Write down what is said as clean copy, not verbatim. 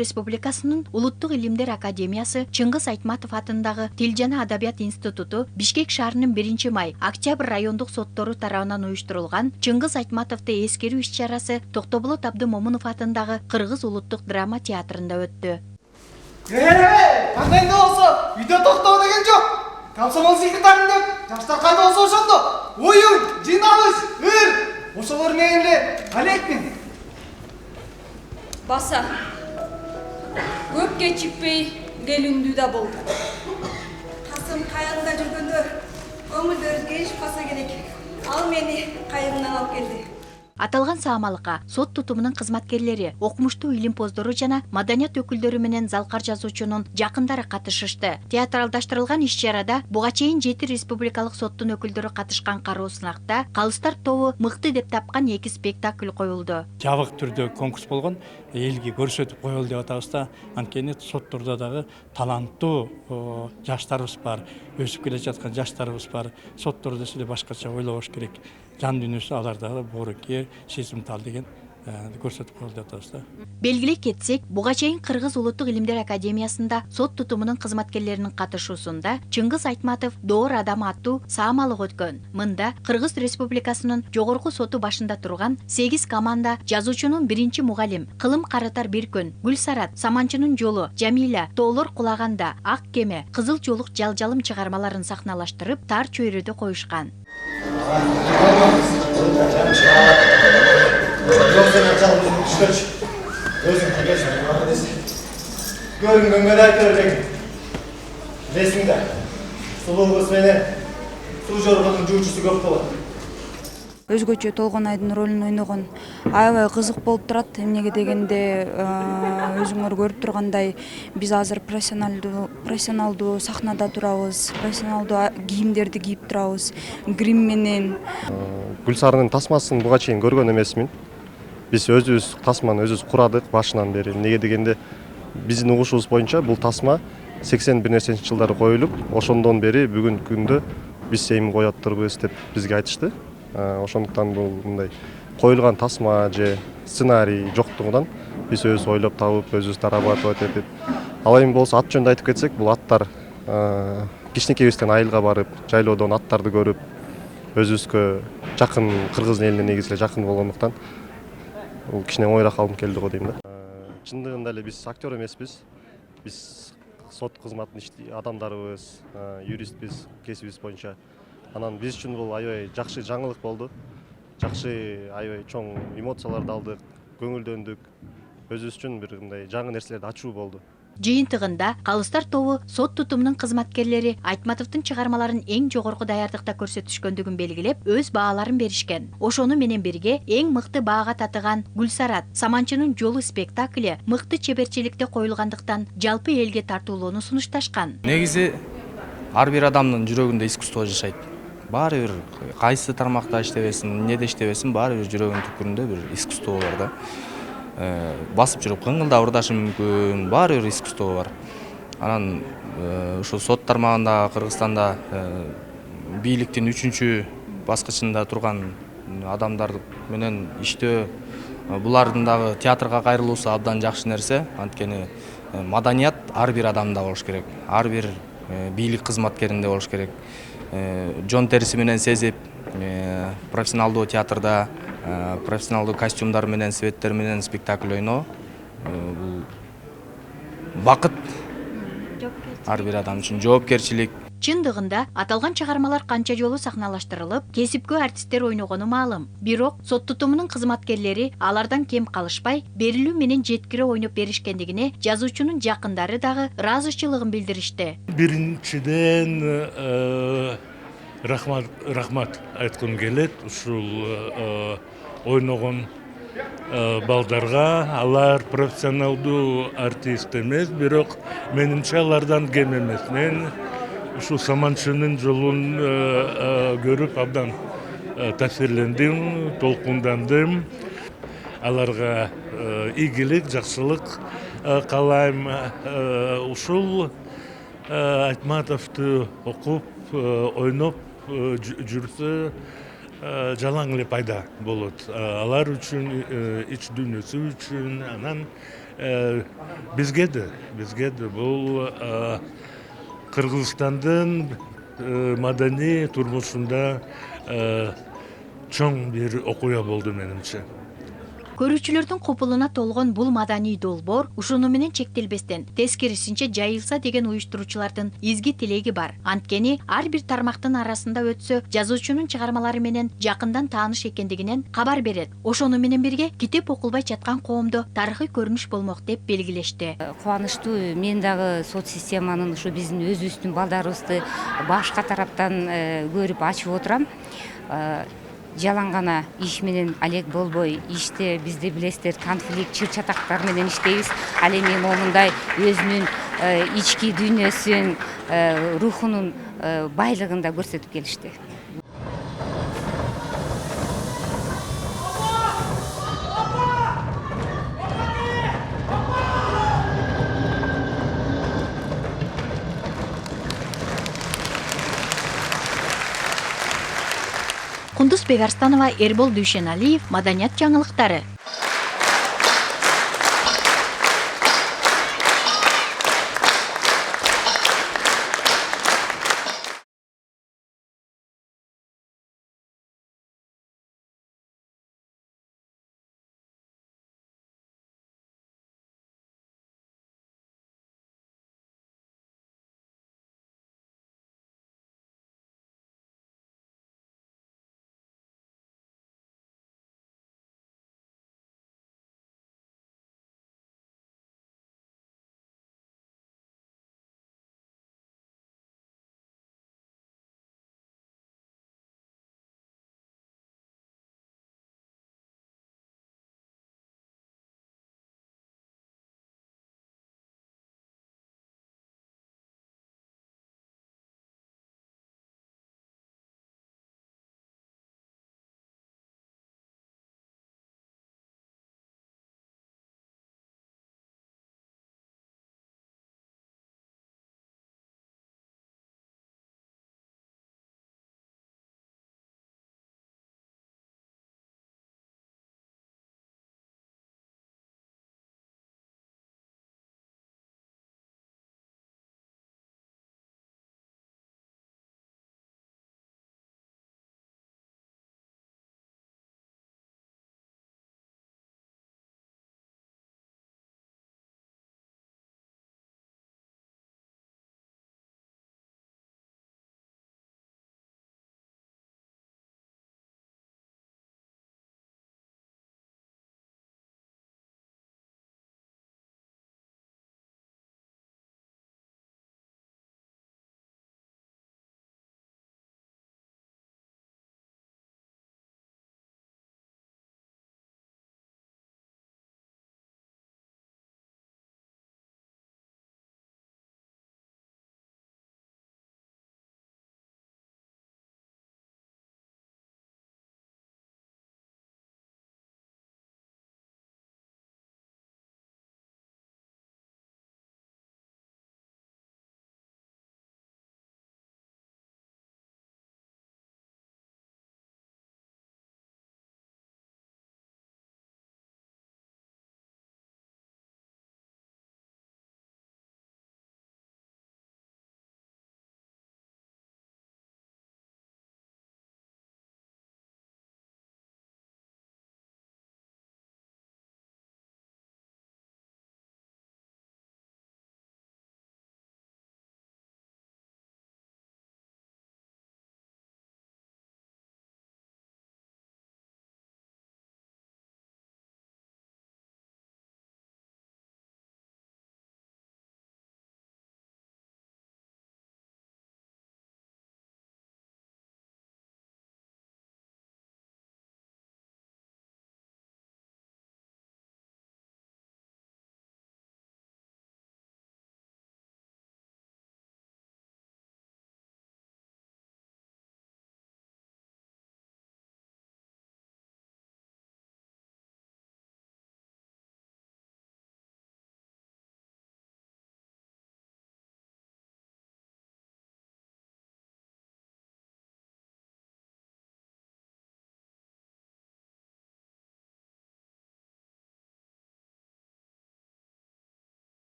Республикасынын Улуттук илимдер академиясы Чыңгыз Айтматов атындагы Тил жана Адабият институту Бишкек шаарынын 1 май Октябрь райондук соттору тарабынан уюштурулган Чыңгыз Айтматовду эскерүү иш-чарасы Токтоболот Абдымомунов атындагы Кыргыз улуттук драма театрында өттү. Кандай болсо үйдө токтоо деген жок. Комсомол секретарын деп жаштар кайда болсо ошондо оюн, жыйналыш, ошолор менен эле алектин. Баса, көп кечикпей келиндүү да болду. Касым кайрында жүргөндө көңүлдөр келишип калса керек. Ал мени кайрымдан алып келди. Аталган саамалыкка сот тутумунун кызматкерлери, окумуштуу илимпоздору жана маданият өкүлдөрү менен залкар жазуучунун жакындары катышышты. Театралдаштырылган иш-чарада буга чейин 7 республикалык соттун өкүлдөрү катышкан кароо сынакта Калыстар тобу мыкты деп тапкан 2 спектакль коюлду. Жабык түрдө конкурс болгон, элге көрсөтүп коелу деп атабыз да, анткени соттордо дагы таланттуу жаштарыбыз бар, өсүп келе жаткан жаштарыбыз бар. Соттордо эле башкача ойлобош керек. Жан дүйнөсү алардагы бооруке, сезимтал деген көрсөтүп коелу деп атабыз да. Белгилей кетсек, буга чейин Кыргыз улуттук илимдер академиясында сот тутумунун кызматкерлеринин катышуусунда Чыңгыз Айтматов Доор адам аттуу саамалык өткөн. Мында Кыргыз Республикасынын жогорку соту башында турган 8 команда жазуучунун 1 мугалим, Кылым каратар бир күн, Гүлсарат, Саманчынын жолу, Жамиля, Тоолор кулаганда, Ак кеме, Кызыл жолук жалжалым чыгармаларын сахналаштырып, тар чөйрөдө коюшкан. Көрүнгөнгө да айтып бербейм. Билесиңда, сулуу кыз менен суу жоргонун жуучусу көп болот. Өзгөчө Толгонайдын ролун ойногон аябай кызык болуп турат. Эмнеге дегенде өзүңөр көрүп тургандай биз азыр профессионалдуу сахнада турабыз, профессионалдуу кийимдерди кийип турабыз, грим менен. Гүлсарынын тасмасын буга чейин көргөн эмесмин. Биз өзүбүз тасманы өзүбүз курадык башынан бери. Эмнеге дегенде биздин угушубуз боюнча бул тасма 81-жылдары коюлуп, ошондон бери бүгүнкү күндө биз эми коет турбуз деп бизге айтышты. Ошондуктан бул мындай коюлган тасма же сценарий жоктугунан биз өзүбүз ойлоп табып, өзүбүз дорабатывать этип. Ал эми болсо ат жөнүндө айтып кетсек, бул аттар кичинекейибизден айылга барып, жайлоодон аттарды көрүп, өзүбүзгө жакын кыргыз элине негизи эле жакын болгондуктан бул кичине оңоюраак алып келди го дейм да. Чындыгында эле биз актер эмеспиз. Биз сот кызматынын адамдарыбыз, юристпиз, кесибибиз боюнча. Анан биз үчүн бул аябай жакшы жаңылык болду. Жакшы, аябай чоң эмоцияларды алдык, көңүлдөндүк. Өзүбүз үчүн бир мындай жаңы нерселерди ачуу болду. Жыйынтыгында Калыстар тобу сот тутумунун кызматкерлери Айтматовдун чыгармаларын эң жогорку даярдыкта көрсөтүшкөндүгүн белгилеп, өз бааларын беришкен. Ошону менен бирге эң мыкты баага татыган Гүлсарат, Саманчынын жолу спектакли мыкты чеберчиликте коюлгандыктан жалпы элге тартуулоону сунушташкан. Негизи ар бир адамдын жүрөгүндө искусство жашайт. Баары бир кайсы тармакта иштебесин, эмнеде иштебесин, баары бир жүрөгүнүн түпкүрүндө бир искусство бар да. Басып жүрүп кыңгылдап ырдашы мүмкүн, баары бир искусство бар. Анан ушул сот тармагында Кыргызстанда бийликтин 3 баскычында турган адамдар менен иштөө, булардын дагы театрга кайрылуусу абдан жакшы нерсе. Анткени маданият ар бир адамда болуш керек, ар бир бийлик кызматкеринде болуш керек. Жон териси менен сезип, профессионалдуу театрда профессионалдуу костюмдар менен, светтер менен спектакль ойноо бул бакыт. Ар бир адам үчүн жоопкерчилик. Чындыгында аталган чыгармалар канча жолу сахналаштырылып, кесипкөө артисттер ойногону маалым. Бирок сот тутумунун кызматкерлери алардан кем калышпай, берилүү менен жеткире ойноп беришкендигине жазуучунун жакындары дагы ыраазычылыгын билдиришти. Биринчиден рахмат айткым келет ушул ойногон балдарга. Алар профессионалдуу артист эмес, бирок менимче алардан кем эмес. Мен ушул Саманчынын жолун көрүп абдан таасирлендим, толкундандым. Аларга ийгилик, жакшылык каалайм. Ушул Айтматовду окуп, ойноп жүрсө жалаң эле пайда болот. Алар үчүн, ич дүйнөсү үчүн, анан бизге да бул Кыргызстандын маданий турмушунда чоң бир окуя болду менимче. Көрүүчүлөрдүн купулуна толгон бул маданий долбоор ушуну менен чектелбестен тескерисинче жайылса деген уюштуруучулардын изги тилеги бар. Анткени ар бир тармактын арасында өтсө, жазуучунун чыгармалары менен жакындан тааныш экендигинен кабар берет. Ошону менен бирге китеп окулбай жаткан коомдо тарыхый көрүнүш болмок деп белгилешти. Кубанычтуу, мен дагы сот системанын ушу биздин өзүбүздүн балдарыбызды башка тараптан көрүп ачып отурам. Жалаң гана иш менен алек болбой, иште бизде билесиздер конфликт, чыр-чатактар менен иштейбиз. Ал эми момундай өзүнүн ички дүйнөсүн, рухунун байлыгын да көрсөтүп келишти. Кундуз Бегарстанова, Эрбол Дүйшеналиев, Маданият жаңылыктары.